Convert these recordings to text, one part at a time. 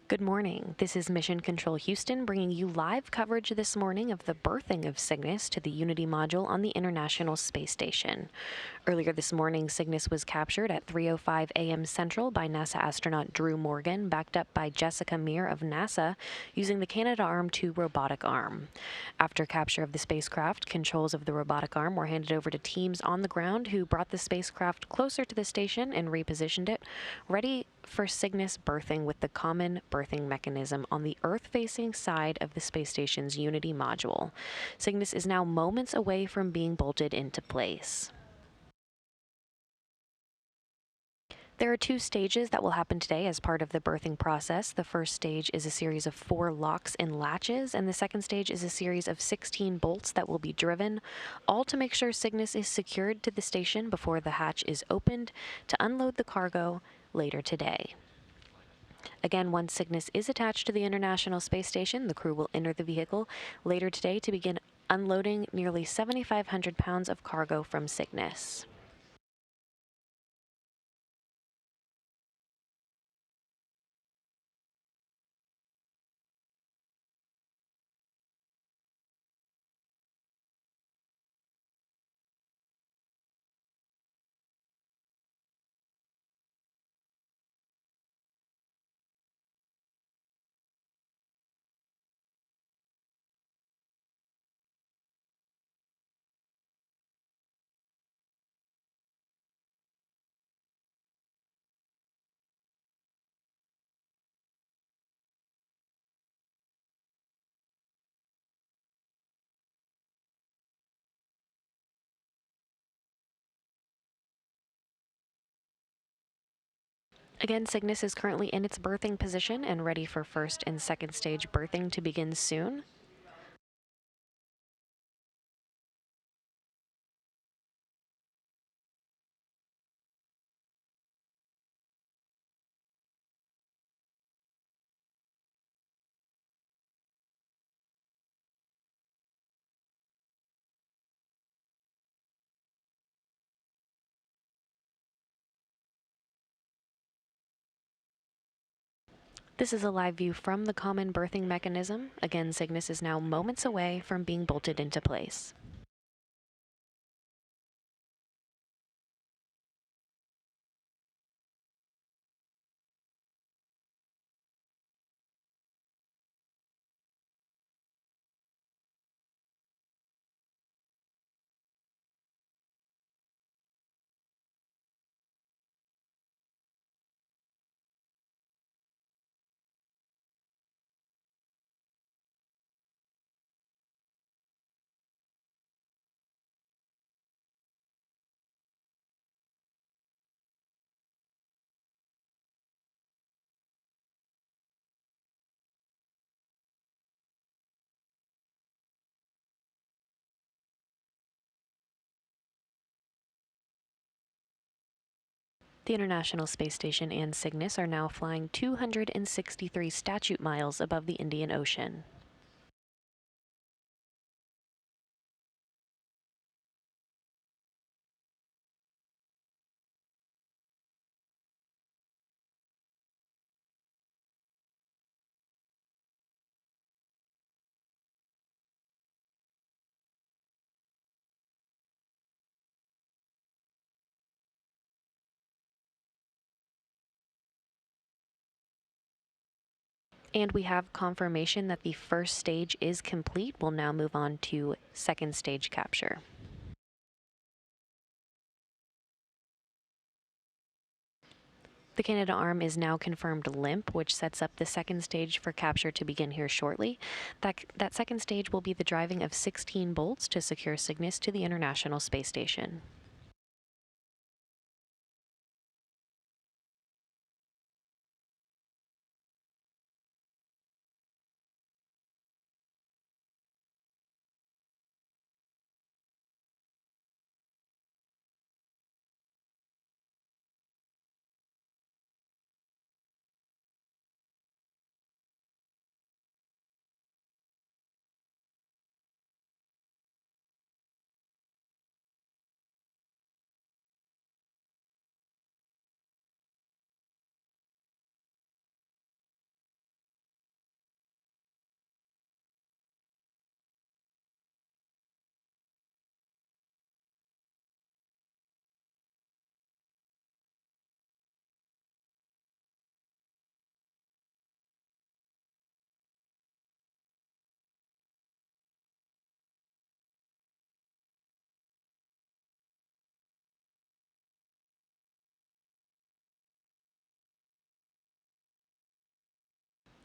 Good morning. This is Mission Control Houston bringing you live coverage this morning of the berthing of Cygnus to the Unity module on the International Space Station. Earlier this morning, Cygnus was captured at 3:05 a.m. Central by NASA astronaut Drew Morgan, backed up by Jessica Meir of NASA, using the Canadarm2 robotic arm. After capture of the spacecraft, controls of the robotic arm were handed over to teams on the ground who brought the spacecraft closer to the station and repositioned it, ready for Cygnus berthing with the common berthing mechanism on the Earth-facing side of the space station's Unity module. Cygnus is now moments away from being bolted into place. There are two stages that will happen today as part of the berthing process. The first stage is a series of 4 locks and latches, and the second stage is a series of 16 bolts that will be driven, all to make sure Cygnus is secured to the station before the hatch is opened to unload the cargo later today. Again, once Cygnus is attached to the International Space Station, the crew will enter the vehicle later today to begin unloading nearly 7,500 pounds of cargo from Cygnus. Again, Cygnus is currently in its berthing position and ready for first and second stage berthing to begin soon. This is a live view from the common berthing mechanism. Again, Cygnus is now moments away from being bolted into place. The International Space Station and Cygnus are now flying 263 statute miles above the Indian Ocean. And we have confirmation that the first stage is complete. We'll now move on to second stage capture. The Canada arm is now confirmed limp, which sets up the second stage for capture to begin here shortly. That second stage will be the driving of 16 bolts to secure Cygnus to the International Space Station.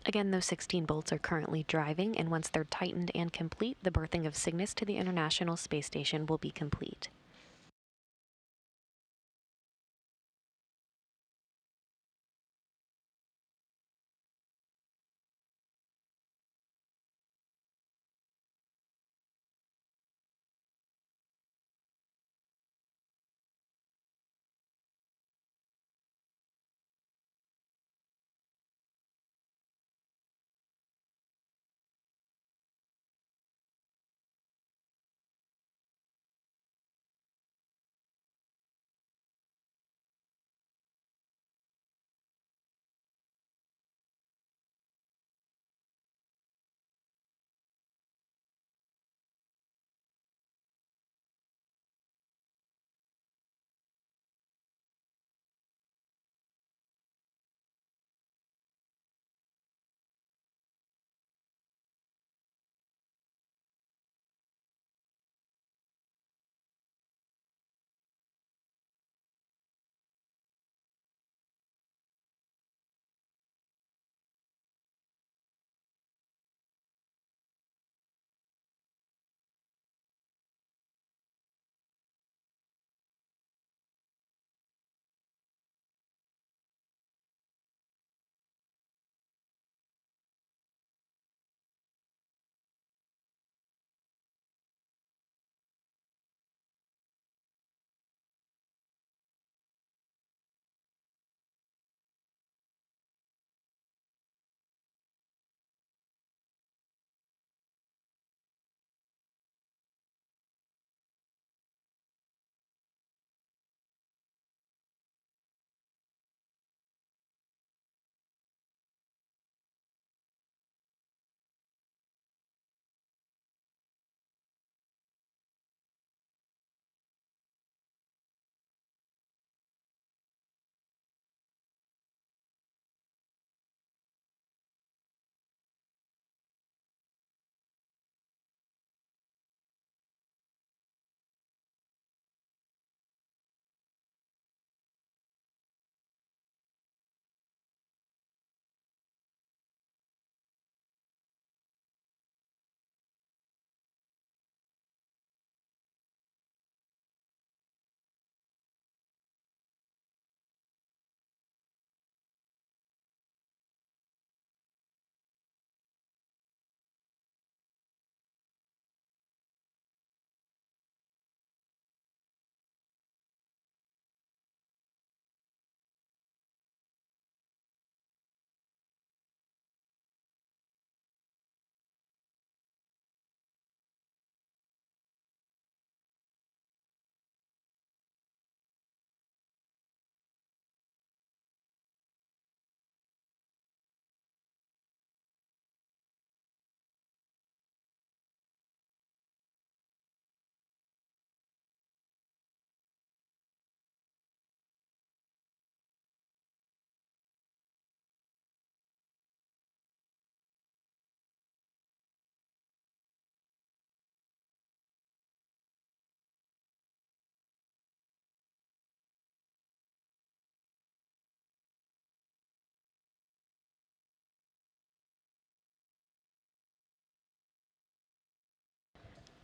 Again, those 16 bolts are currently driving, and once they're tightened and complete, the berthing of Cygnus to the International Space Station will be complete.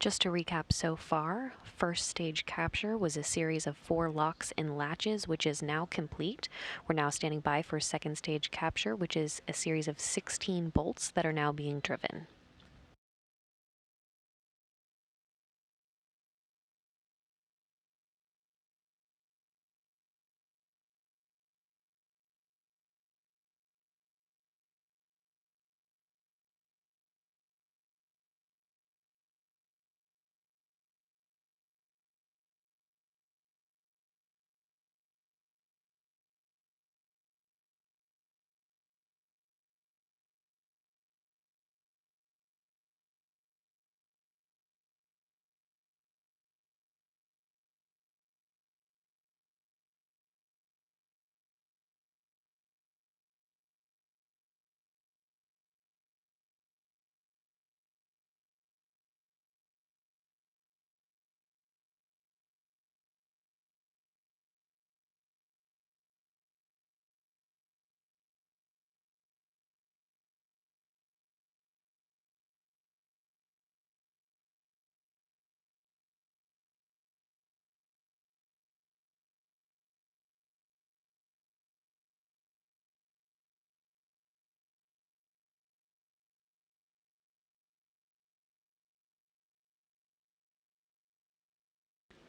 Just to recap so far, first stage capture was a series of 4 locks and latches, which is now complete. We're now standing by for second stage capture, which is a series of 16 bolts that are now being driven.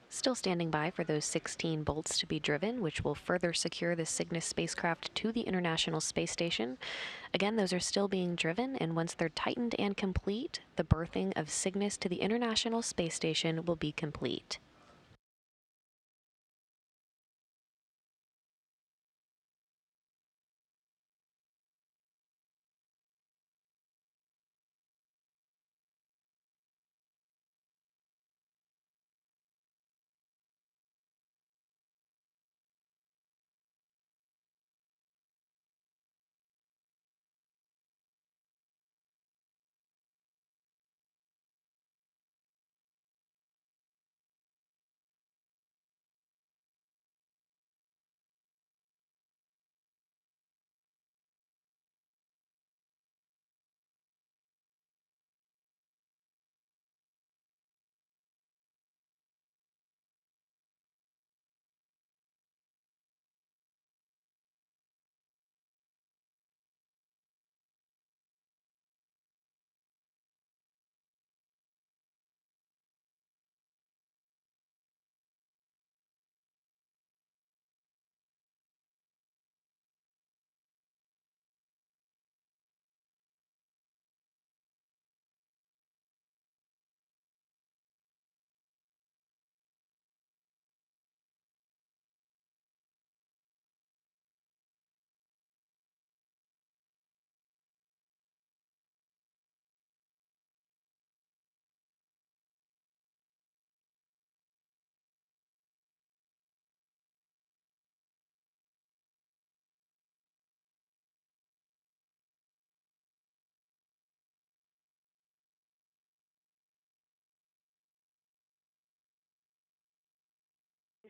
Still standing by for those 16 bolts to be driven, which will further secure the Cygnus spacecraft to the International Space Station. Again, those are still being driven, and once they're tightened and complete, the berthing of Cygnus to the International Space Station will be complete.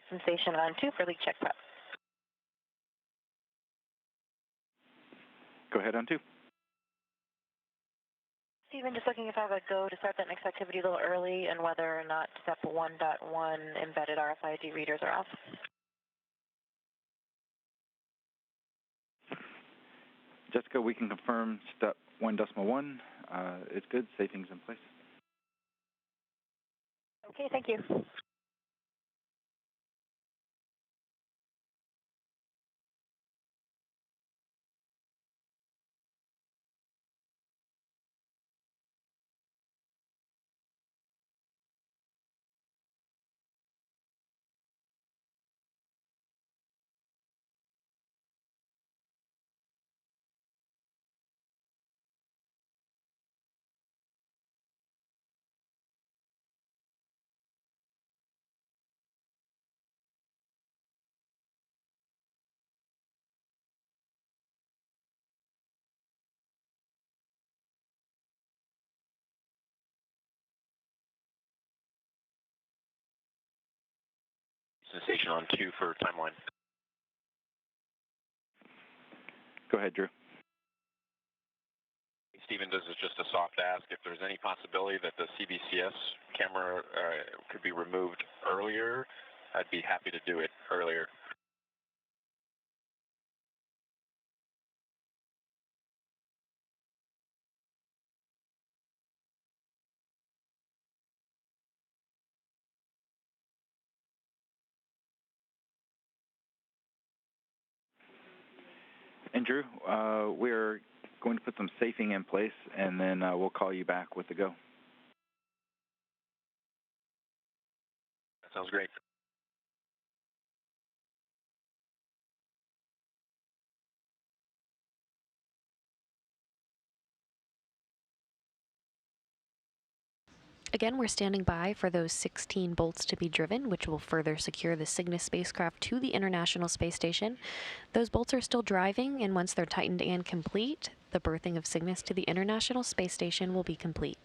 Sensation on 2 for leak check prep. Go ahead on 2. Stephen, just looking if I have a go to start that next activity a little early and whether or not step 1.1 embedded RFID readers are off. Jessica, we can confirm step 1.1. It's good. Savings in place. Okay, thank you. Sensation on 2 for timeline. Go ahead, Drew. Stephen, this is just a soft ask. If there's any possibility that the CBCS camera could be removed earlier, I'd be happy to do it earlier. And Drew, we're going to put some safing in place, and then we'll call you back with the go. That sounds great. Again, we're standing by for those 16 bolts to be driven, which will further secure the Cygnus spacecraft to the International Space Station. Those bolts are still driving, and once they're tightened and complete, the berthing of Cygnus to the International Space Station will be complete.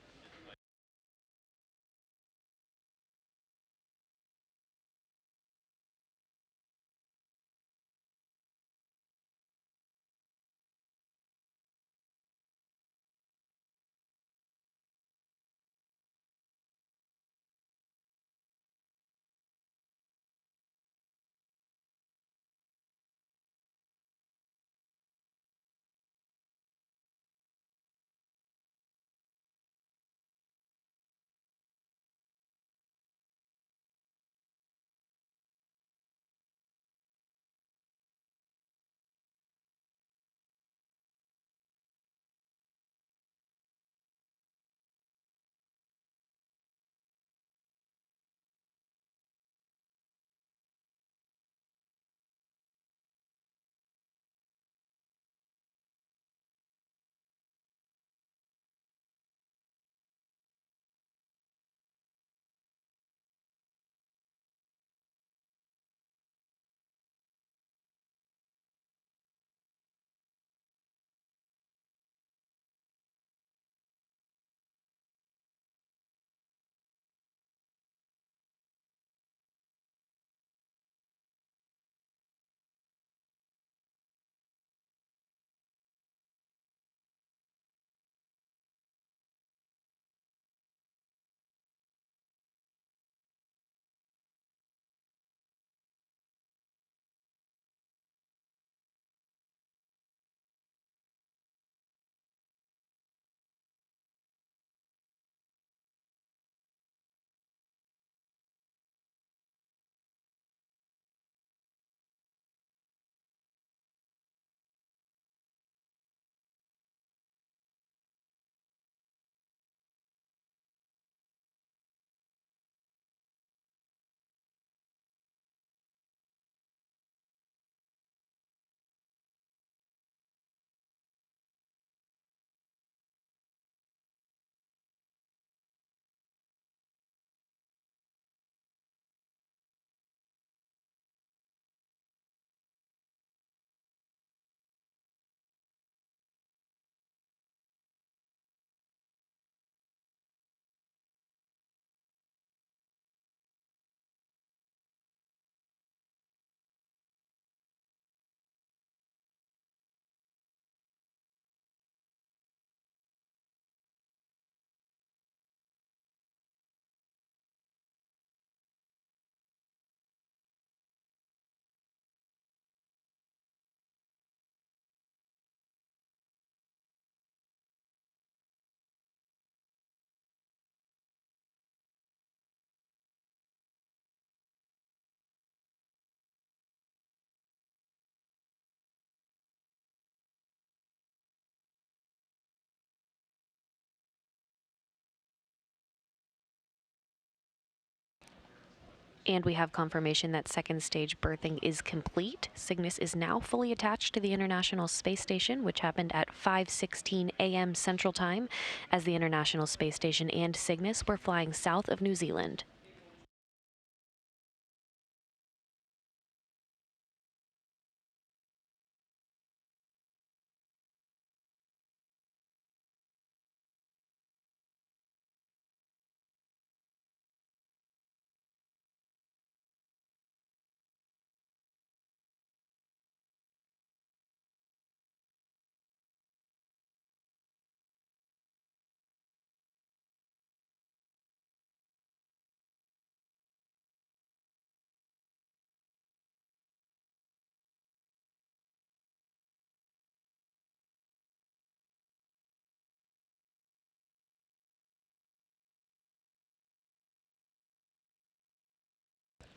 And we have confirmation that second stage berthing is complete. Cygnus is now fully attached to the International Space Station, which happened at 5:16 a.m. Central Time, as the International Space Station and Cygnus were flying south of New Zealand.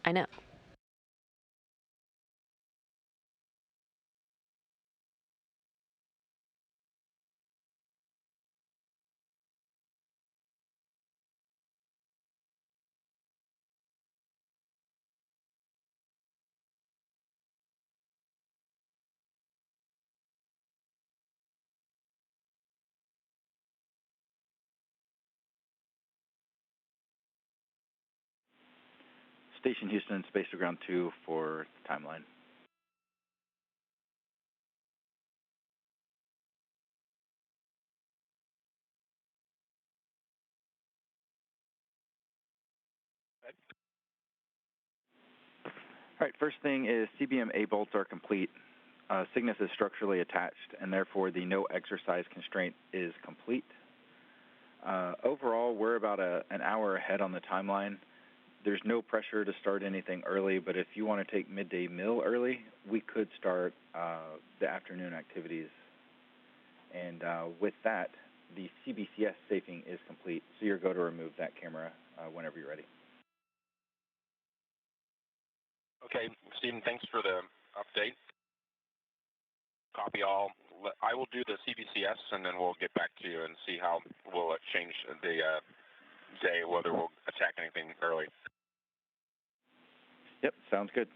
I know. Station Houston, Space to Ground 2 for timeline. All right, first thing is CBM A bolts are complete. Cygnus is structurally attached, and therefore the no exercise constraint is complete. Overall, we're about an hour ahead on the timeline. There's no pressure to start anything early, but if you want to take midday meal early, we could start the afternoon activities. And with that, the CBCS safing is complete, so you're go to remove that camera whenever you're ready. Okay, Stephen, thanks for the update. Copy all. I will do the CBCS, and then we'll get back to you and see how we'll change the day, whether we'll attack anything early. Yep, sounds good.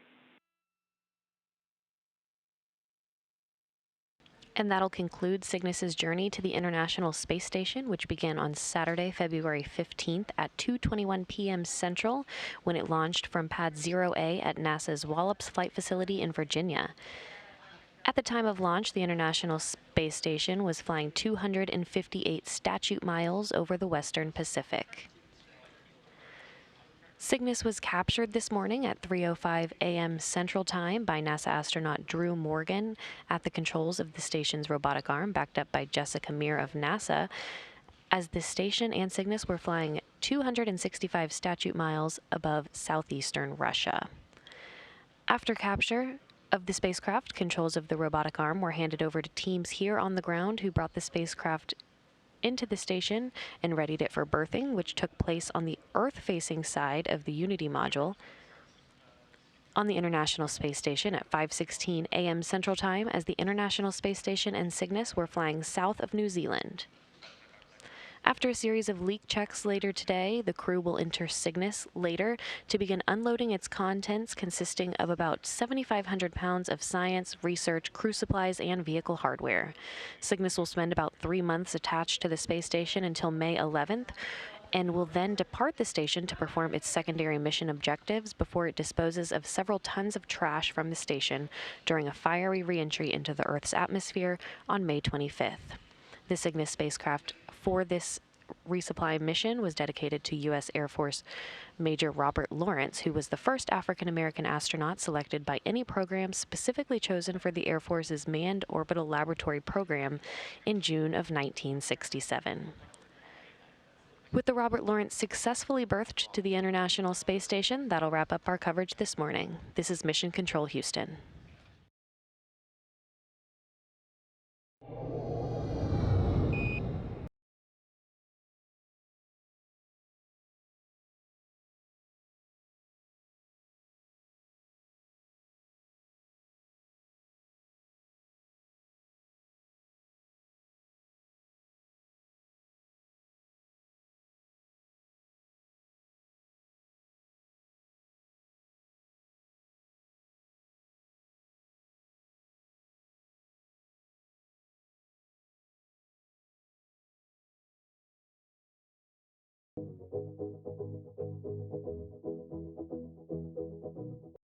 And that'll conclude Cygnus's journey to the International Space Station, which began on Saturday, February 15th at 2:21 p.m. Central, when it launched from Pad 0A at NASA's Wallops Flight Facility in Virginia. At the time of launch, the International Space Station was flying 258 statute miles over the western Pacific. Cygnus was captured this morning at 3:05 a.m. Central Time by NASA astronaut Drew Morgan at the controls of the station's robotic arm, backed up by Jessica Meir of NASA, as the station and Cygnus were flying 265 statute miles above southeastern Russia. After capture of the spacecraft, controls of the robotic arm were handed over to teams here on the ground who brought the spacecraft into the station and readied it for berthing, which took place on the Earth-facing side of the Unity module on the International Space Station at 5:16 a.m. Central Time, as the International Space Station and Cygnus were flying south of New Zealand. After a series of leak checks later today, the crew will enter Cygnus later to begin unloading its contents, consisting of about 7,500 pounds of science, research, crew supplies, and vehicle hardware. Cygnus will spend about 3 months attached to the space station until May 11th, and will then depart the station to perform its secondary mission objectives before it disposes of several tons of trash from the station during a fiery reentry into the Earth's atmosphere on May 25th. The Cygnus spacecraft for this resupply mission was dedicated to U.S. Air Force Major Robert Lawrence, who was the first African-American astronaut selected by any program specifically chosen for the Air Force's Manned Orbital Laboratory program in June of 1967. With the Robert Lawrence successfully berthed to the International Space Station, that'll wrap up our coverage this morning. This is Mission Control Houston.